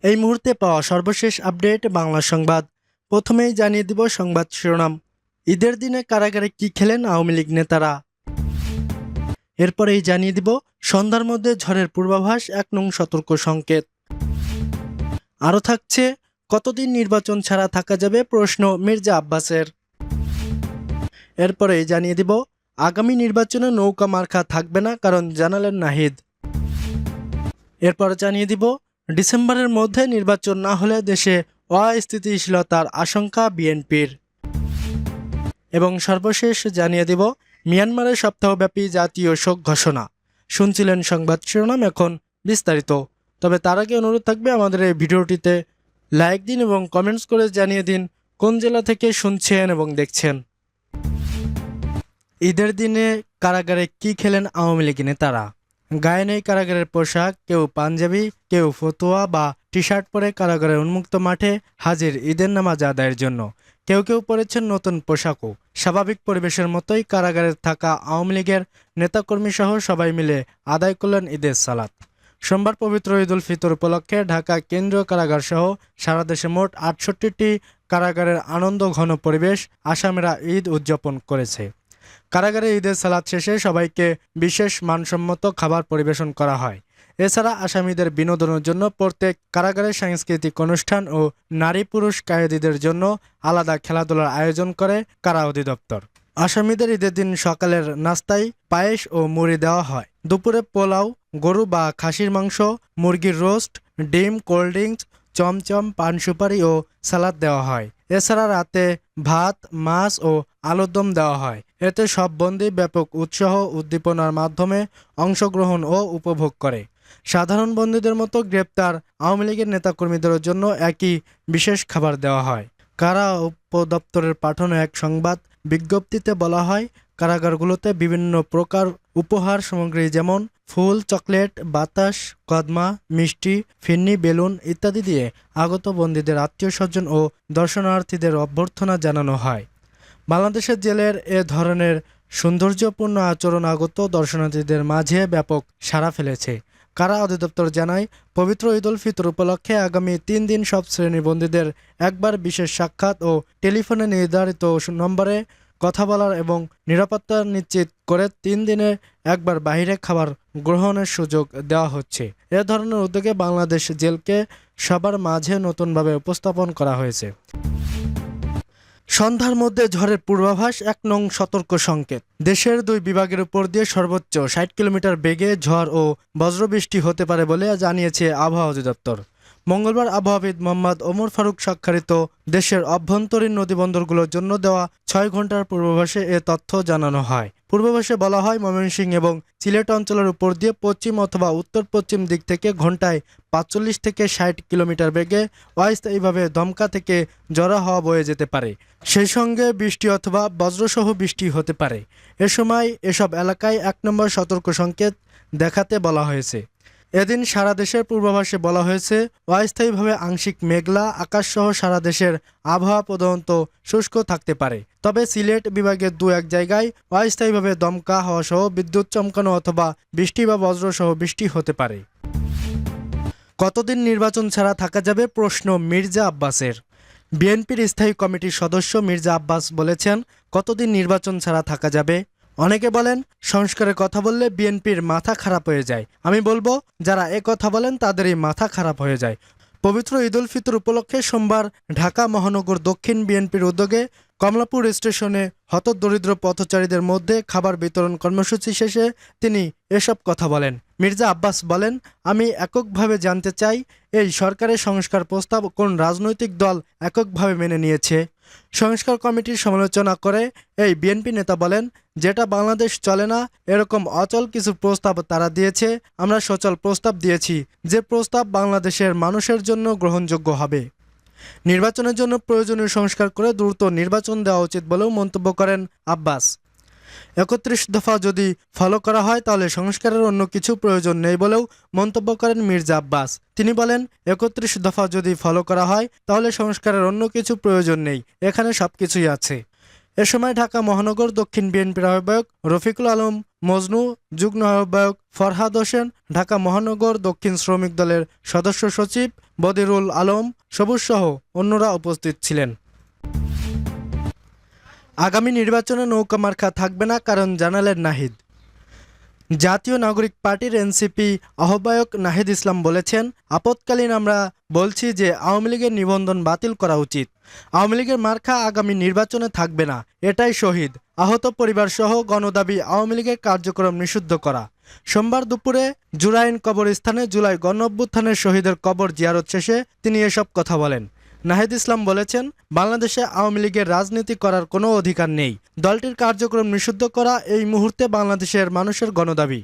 এই মুহূর্তে পাওয়া সর্বশেষ আপডেট বাংলা সংবাদ। প্রথমেই জানিয়ে দিব সংবাদ শিরোনাম। ঈদের দিনে কারাগারে কি খেলেন আওয়ামী লীগ নেতারা। এরপরেই জানিয়ে দিব সন্ধ্যার মধ্যে ঝড়ের পূর্বাভাস ১ নং সতর্ক সংকেত। আরও থাকছে কতদিন নির্বাচন ছাড়া থাকা যাবে প্রশ্ন মির্জা আব্বাসের। এরপরেই জানিয়ে দিব আগামী নির্বাচনে নৌকা মার্কা থাকবে না, কারণ জানালেন নাহিদ। এরপর জানিয়ে দিব ডিসেম্বরের মধ্যে নির্বাচন না হলে দেশে অস্থিতিশীলতার আশঙ্কা বিএনপির। এবং সর্বশেষ জানিয়ে দিব মিয়ানমারের সপ্তাহব্যাপী জাতীয় শোক ঘোষণা। শুনছিলেন সংবাদ শিরোনাম, এখন বিস্তারিত। তবে তার আগে অনুরোধ থাকবে আমাদের এই ভিডিওটিতে লাইক দিন এবং কমেন্টস করে জানিয়ে দিন কোন জেলা থেকে শুনছেন এবং দেখছেন। ঈদের দিনে কারাগারে কি খেলেন আওয়ামী লীগ নেতারা। গায়ে নেই কারাগারের পোশাক, কেউ পাঞ্জাবি, কেউ ফতুয়া বা টি শার্ট পরে কারাগারের উন্মুক্ত মাঠে হাজির ঈদের নামাজ আদায়ের জন্য। কেউ কেউ পরেছেন নতুন পোশাকও। স্বাভাবিক পরিবেশের মতোই কারাগারে থাকা আওয়ামী লীগের নেতাকর্মী সহ সবাই মিলে আদায় করলেন ঈদের সালাত। সোমবার পবিত্র ঈদ উল ফিতর উপলক্ষে ঢাকা কেন্দ্রীয় কারাগার সহ সারা দেশে মোট ৬৮টি কারাগারের আনন্দ ঘন পরিবেশ আসামিরা ঈদ উদযাপন করেছে। কারাগারে ঈদের সালাত শেষে সবাইকে বিশেষ মানসম্মত খাবার পরিবেশন করা হয়। এছাড়া আসামিদের বিনোদনের জন্য প্রত্যেক কারাগারে সাংস্কৃতিক অনুষ্ঠান ও নারী পুরুষ কয়েদিদের জন্য আলাদা খেলাধুলার আয়োজন করে কারা অধিদপ্তর। আসামিদের ঈদের দিন সকালের নাস্তায় পায়েস ও মুড়ি দেওয়া হয়। দুপুরে পোলাও, গরু বা খাসির মাংস, মুরগির রোস্ট, ডিম, কোল্ড ড্রিঙ্কস, চমচম, পান সুপারি ও সালাদ দেওয়া হয়। এছাড়া রাতে ভাত, মাছ ও আলুর দম দেওয়া হয়। এতে সব বন্দী ব্যাপক উৎসাহ উদ্দীপনার মাধ্যমে অংশগ্রহণ ও উপভোগ করে। সাধারণ বন্দীদের মতো গ্রেপ্তার আওয়ামী লীগের নেতাকর্মীদের জন্য একই বিশেষ খাবার দেওয়া হয়। কারা উপদপ্তরের পাঠানো এক সংবাদ বিজ্ঞপ্তিতে বলা হয়, কারাগারগুলোতে বিভিন্ন প্রকার উপহার সামগ্রী যেমন ফুল, চকলেট, বাতাস, কদমা, মিষ্টি, ফিন্নি, বেলুন ইত্যাদি দিয়ে আগত বন্দীদের আত্মীয় স্বজন ও দর্শনার্থীদের অভ্যর্থনা জানানো হয়। বাংলাদেশের জেলের এ ধরনের সৌন্দর্যপূর্ণ আচরণ আগত দর্শনার্থীদের মাঝে ব্যাপক সাড়া ফেলেছে। কারা অধিদপ্তর জানায়, পবিত্র ঈদ উল ফিতর উপলক্ষে আগামী ৩ দিন সব শ্রেণীর বন্দীদের একবার বিশেষ সাক্ষাৎ ও টেলিফোনে নির্ধারিত নম্বরে কথা বলার এবং নিরাপত্তা নিশ্চিত করে ৩ দিনে একবার বাইরে খাবার গ্রহণের সুযোগ দেওয়া হচ্ছে। এ ধরনের উদ্যোগে বাংলাদেশ জেলকে সবার মাঝে নতুনভাবে উপস্থাপন করা হয়েছে। সন্ধ্যার মধ্যে ঝড়ের পূর্বাভাস ১ নং সতর্ক সংকেত। দেশের ২ বিভাগের উপর দিয়ে সর্বোচ্চ ৬০ কিলোমিটার বেগে ঝড় ও বজ্রবৃষ্টি হতে পারে বলে জানিয়েছে আবহাওয়া অধিদপ্তর। মঙ্গলবার আবহাওয়াবিদ মোহাম্মদ ওমর ফারুক স্বাক্ষরিত দেশের অভ্যন্তরীণ নদীবন্দরগুলোর জন্য দেওয়া ৬ ঘন্টার পূর্বাভাসে এ তথ্য জানানো হয়। পূর্বাভাসে বলা হয়, ময়মনসিংহ এবং সিলেট অঞ্চলের উপর দিয়ে পশ্চিম অথবা উত্তর পশ্চিম দিক থেকে ঘন্টায় ৪৫ থেকে ৬০ কিলোমিটার বেগে অস্থায়ীভাবে দমকা থেকে ঝড়ো হাওয়া বয়ে যেতে পারে। সেই সঙ্গে বৃষ্টি অথবা বজ্রসহ বৃষ্টি হতে পারে। এ সময় এসব এলাকায় ১ নম্বর সতর্ক সংকেত দেখাতে বলা হয়েছে। এদিন সারা দেশের পূর্বাভাসে বলা হয়েছে, অস্থায়ীভাবে আংশিক মেঘলা আকাশসহ সারা দেশের আবহাওয়া প্রধানত শুষ্ক থাকতে পারে। তবে সিলেট বিভাগের ২-১ জায়গায় অস্থায়ীভাবে দমকা হাওয়া সহ বিদ্যুৎ চমকানো অথবা বৃষ্টি বা বজ্রসহ বৃষ্টি হতে পারে। কতদিন নির্বাচন ছাড়া থাকা যাবে প্রশ্ন মির্জা আব্বাসের। বিএনপির স্থায়ী কমিটির সদস্য মির্জা আব্বাস বলেছেন, কতদিন নির্বাচন ছাড়া থাকা যাবে। অনেকে বলেন সংস্কারের কথা বললে বিএনপির মাথা খারাপ হয়ে যায়। আমি বলবো, যারা কথা বলেন তাদেরই মাথা খারাপ হয়ে যায়। পবিত্র ঈদ উল ফিতর উপলক্ষে সোমবার ঢাকা মহানগর দক্ষিণ বিএনপির উদ্যোগে কমলাপুর স্টেশনে হতদরিদ্র পথচারীদের মধ্যে খাবার বিতরণ কর্মসূচি শেষে তিনি এসব কথা বলেন। মির্জা আব্বাস বলেন, আমি এককভাবে জানতে চাই, এই সরকারের সংস্কার প্রস্তাব কোন রাজনৈতিক দল এককভাবে মেনে নিয়েছে। সংস্কার কমিটির সমালোচনা করে এই বিএনপি নেতা বলেন, যেটা বাংলাদেশ চলে না এরকম অচল কিছু প্রস্তাব তারা দিয়েছে। আমরা সচল প্রস্তাব দিয়েছি, যে প্রস্তাব বাংলাদেশের মানুষের জন্য গ্রহণযোগ্য হবে। নির্বাচনের জন্য প্রয়োজনীয় সংস্কার করে দ্রুত নির্বাচন দেওয়া উচিত বলেও মন্তব্য করেন আব্বাস। ৩১ দফা যদি ফলো করা হয় তাহলে সংস্কারের অন্য কিছু প্রয়োজন নেই বলেও মন্তব্য করেন মির্জা আব্বাস। তিনি বলেন, ৩১ দফা যদি ফলো করা হয় তাহলে সংস্কারের অন্য কিছু প্রয়োজন নেই, এখানে সবকিছুই আছে। এ সময় ঢাকা মহানগর দক্ষিণ বিএনপির আহ্বায়ক রফিকুল আলম মজনু, যুগ্ম আহ্বায়ক ফরহাদ হোসেন, ঢাকা মহানগর দক্ষিণ শ্রমিক দলের সদস্য সচিব বদিরুল আলম সবুজ সহ অন্যরা উপস্থিত ছিলেন। আগামী নির্বাচনে নৌকা মার্কা থাকবে না, কারণ জানালেন নাহিদ। জাতীয় নাগরিক পার্টির এনসিপি আহ্বায়ক নাহিদ ইসলাম বলেছেন, আপৎকালীন আমরা বলছি যে আওয়ামী লীগের নিবন্ধন বাতিল করা উচিত। আওয়ামী লীগের মার্কা আগামী নির্বাচনে থাকবে না, এটাই শহীদ আহত পরিবারসহ গণদাবি আওয়ামী লীগের কার্যক্রম নিষিদ্ধ করা। সোমবার দুপুরে জুরাইন কবরস্থানে জুলাই গণঅভ্যুত্থানের শহীদের কবর জিয়ারত শেষে তিনি এসব কথা বলেন। নাহিদ ইসলাম বলেছেন, বাংলাদেশে আওয়ামী লীগের রাজনীতি করার কোনো অধিকার নেই। দলটির কার্যক্রম নিষিদ্ধ করা এই মুহূর্তে বাংলাদেশের মানুষের গণদাবি।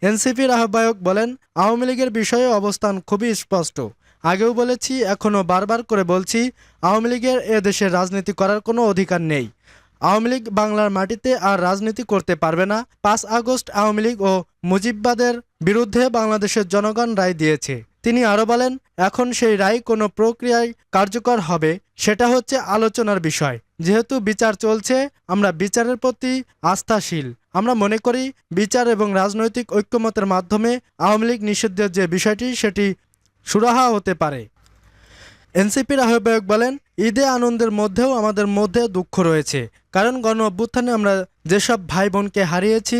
এনসিপির আহ্বায়ক বলেন, আওয়ামী লীগের বিষয়ে অবস্থান খুবই স্পষ্ট। আগেও বলেছি, এখনও বারবার করে বলছি, আওয়ামী লীগের এ দেশের রাজনীতি করার কোনো অধিকার নেই। আওয়ামী লীগ বাংলার মাটিতে আর রাজনীতি করতে পারবে না। ৫ আগস্ট আওয়ামী লীগ ও মুজিববাদের বিরুদ্ধে বাংলাদেশের জনগণ রায় দিয়েছে। তিনি আরও বলেন, এখন সেই রায় কোনো প্রক্রিয়ায় কার্যকর হবে, সেটা হচ্ছে আলোচনার বিষয়। যেহেতু বিচার চলছে, আমরা বিচারের প্রতি আস্থাশীল। আমরা মনে করি, বিচার এবং রাজনৈতিক ঐক্যমতের মাধ্যমে আওয়ামী লীগ নিষিদ্ধের যে বিষয়টি, সেটি সুরাহা হতে পারে। এনসিপির আহ্বায়ক বলেন, ঈদে আনন্দের মধ্যেও আমাদের মধ্যে দুঃখ রয়েছে, কারণ গণ অভ্যুত্থানে আমরা যেসব ভাই বোনকে হারিয়েছি,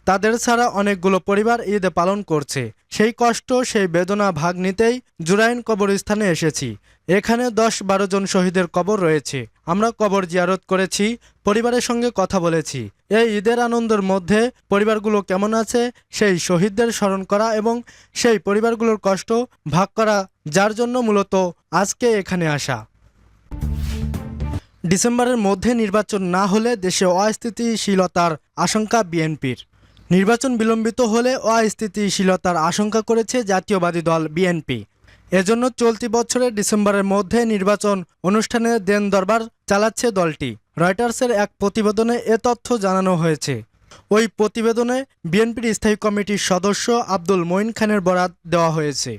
তাদের ছাড়া অনেকগুলো পরিবার ঈদ পালন করছে। সেই কষ্ট, সেই বেদনা ভাগ নিতেই জুরাইন কবরস্থানে এসেছি। এখানে ১০-১২ জন শহীদের কবর রয়েছে। আমরা কবর জিয়ারত করেছি, পরিবারের সঙ্গে কথা বলেছি। এই ঈদের আনন্দের মধ্যে পরিবারগুলো কেমন আছে, সেই শহীদদের স্মরণ করা এবং সেই পরিবারগুলোর কষ্ট ভাগ করা, যার জন্য মূলত আজকে এখানে আসা। ডিসেম্বরের মধ্যে নির্বাচন না হলে দেশে অস্থিতিশীলতার আশঙ্কা বিএনপির। নির্বাচন বিলম্বিত হলে অস্থিতিশীলতার আশঙ্কা করেছে জাতীয়বাদী দল বিএনপি। এজন্য চলতি বছরের ডিসেম্বরের মধ্যে নির্বাচন অনুষ্ঠানের দেন দরবার চালাচ্ছে দলটি। রয়টার্সের এক প্রতিবেদনে এ তথ্য জানানো হয়েছে। ওই প্রতিবেদনে বিএনপির স্থায়ী কমিটির সদস্য আব্দুল মঈন খানের বরাত দেওয়া হয়েছে।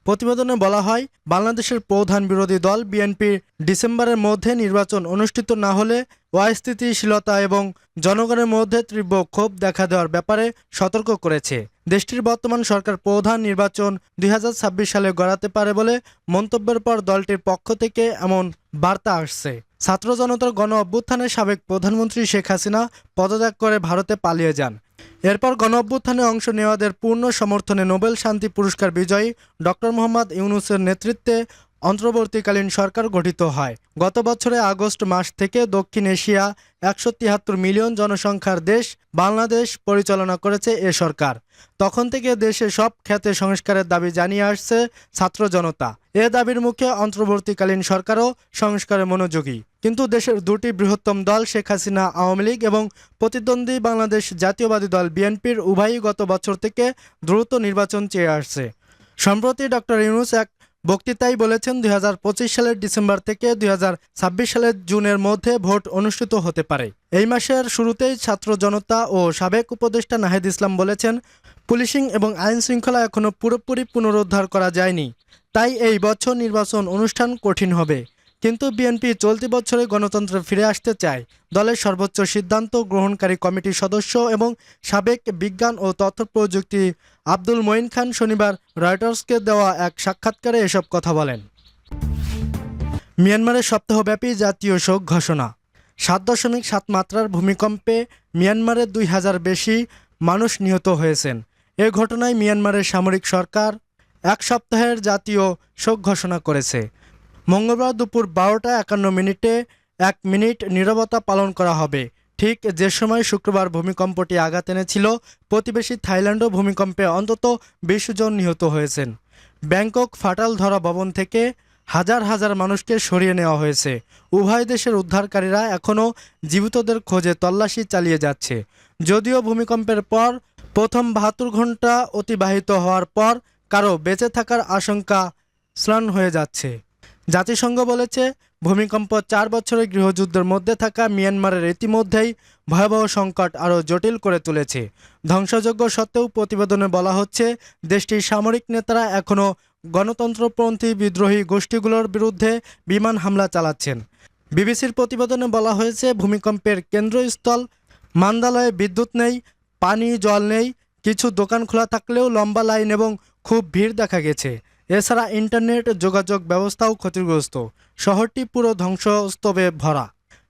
প্রতিবেদনে বলা হয়, বাংলাদেশের প্রধান বিরোধী দল বিএনপি ডিসেম্বরের মধ্যে নির্বাচন অনুষ্ঠিত না হলে অস্থিতিশীলতা এবং জনগণের মধ্যে তীব্র ক্ষোভ দেখা দেওয়ার ব্যাপারে সতর্ক করেছে। দেশটির বর্তমান সরকার প্রধান নির্বাচন ২০২৬ সালে গড়াতে পারে বলে মন্তব্যের পর দলটির পক্ষ থেকে এমন বার্তা আসছে। ছাত্র জনতার গণ অভ্যুত্থানে সাবেক প্রধানমন্ত্রী শেখ হাসিনা পদত্যাগ করে ভারতে পালিয়ে যান। এরপর গণ অভ্যুত্থানে অংশ নেওয়াদের পূর্ণ সমর্থনে নোবেল শান্তি পুরস্কার বিজয়ী ডক্টর মোহাম্মদ ইউনূসের নেতৃত্বে অন্তর্বর্তীকালীন সরকার গঠিত হয়। গত বছরের আগস্ট মাস থেকে দক্ষিণ এশিয়া ১৭৩ মিলিয়ন জনসংখ্যার দেশ বাংলাদেশ পরিচালনা করেছে এ সরকার। তখন থেকে দেশে সব খাতে সংস্কারের দাবি জানিয়ে আসছে ছাত্র জনতা। এ দাবির মুখে অন্তর্বর্তীকালীন সরকারও সংস্কারে মনোযোগী। কিন্তু দেশের দুটি বৃহত্তম দল শেখ হাসিনা আওয়ামী লীগ এবং প্রতিদ্বন্দ্বী বাংলাদেশ জাতীয়বাদী দল বিএনপির উভয়ই গত বছর থেকে দ্রুত নির্বাচন চেয়ে আসছে। সম্প্রতি ডক্টর ইউনূস এক বক্তৃতায় বলেছেন, ২০২৫ সালের ডিসেম্বর থেকে ২০২৬ সালের জুনের মধ্যে ভোট অনুষ্ঠিত হতে পারে। এই মাসের শুরুতেই ছাত্র জনতা ও সাবেক উপদেষ্টা নাহিদ ইসলাম বলেছেন, পুলিশিং এবং আইন শৃঙ্খলা এখনও পুরোপুরি পুনরুদ্ধার করা যায়নি, তাই এই বছর নির্বাচন অনুষ্ঠান কঠিন হবে। কিন্তু বিএনপি চলতি বছরে গণতন্ত্রে ফিরে আসতে চায়। দলের সর্বোচ্চ সিদ্ধান্ত গ্রহণকারী কমিটির সদস্য এবং সাবেক বিজ্ঞান ও তথ্য প্রযুক্তি আব্দুল মঈন খান শনিবার রয়টার্সকে দেওয়া এক সাক্ষাৎকারে এসব কথা বলেন। মিয়ানমারের সপ্তাহব্যাপী জাতীয় শোক ঘোষণা। ৭.৭ মাত্রার ভূমিকম্পে মিয়ানমারের ২,০০০ বেশি মানুষ নিহত হয়েছেন। এ ঘটনায় মিয়ানমারের সামরিক সরকার এক সপ্তাহের জাতীয় শোক ঘোষণা করেছে। মঙ্গলবার দুপুর ১২টা ৫১ মিনিটে ১ মিনিট নীরবতা পালন করা হবে। ঠিক যে সময় শুক্রবার ভূমিকম্পটি আঘাত এনেছিল, প্রতিবেশী থাইল্যান্ডও ভূমিকম্পে অন্তত ২০ জন নিহত হয়েছেন। ব্যাংকক ফাটাল ধরা ভবন থেকে হাজার হাজার মানুষকে সরিয়ে নেওয়া হয়েছে। উভয় দেশের উদ্ধারকারীরা এখনও জীবিতদের খোঁজে তল্লাশি চালিয়ে যাচ্ছে। যদিও ভূমিকম্পের পর প্রথম ৭২ ঘন্টা অতিবাহিত হওয়ার পর কারো বেঁচে থাকার আশঙ্কা স্নান হয়ে যাচ্ছে। জাতিসংঘ বলেছে, ভূমিকম্প ৪ বছরের গৃহযুদ্ধের মধ্যে থাকা মিয়ানমারের ইতিমধ্যেই ভয়াবহ সংকট আরও জটিল করে তুলেছে। ধ্বংসযজ্ঞ সত্ত্বেও প্রতিবেদনে বলা হচ্ছে, দেশটির সামরিক নেতারা এখনও গণতন্ত্রপন্থী বিদ্রোহী গোষ্ঠীগুলোর বিরুদ্ধে বিমান হামলা চালাচ্ছেন। বিবিসির প্রতিবেদনে বলা হয়েছে, ভূমিকম্পের কেন্দ্রস্থল মান্দালয়ে বিদ্যুৎ নেই, পানি জল নেই, কিছু দোকান খোলা থাকলেও লম্বা লাইন এবং খুব ভিড় দেখা গেছে। এছাড়া ইন্টারনেট যোগাযোগ ব্যবস্থাও ক্ষতিগ্রস্ত। শহরটি পুরো ধ্বংসস্তূপে ভরা।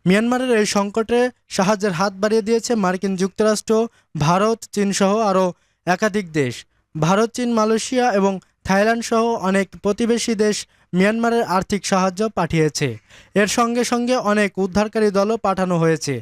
মিয়ানমারের এই সংকটে সাহায্যের হাত বাড়িয়ে দিয়েছে মার্কিন যুক্তরাষ্ট্র, ভারত, চীনসহ আরও একাধিক দেশ। ভারত, চীন, মালয়েশিয়া এবং থাইল্যান্ড সহ অনেক প্রতিবেশী দেশ মিয়ানমারের আর্থিক সাহায্য পাঠিয়েছে। এর সঙ্গে সঙ্গে অনেক উদ্ধারকারী দলও পাঠানো হয়েছে।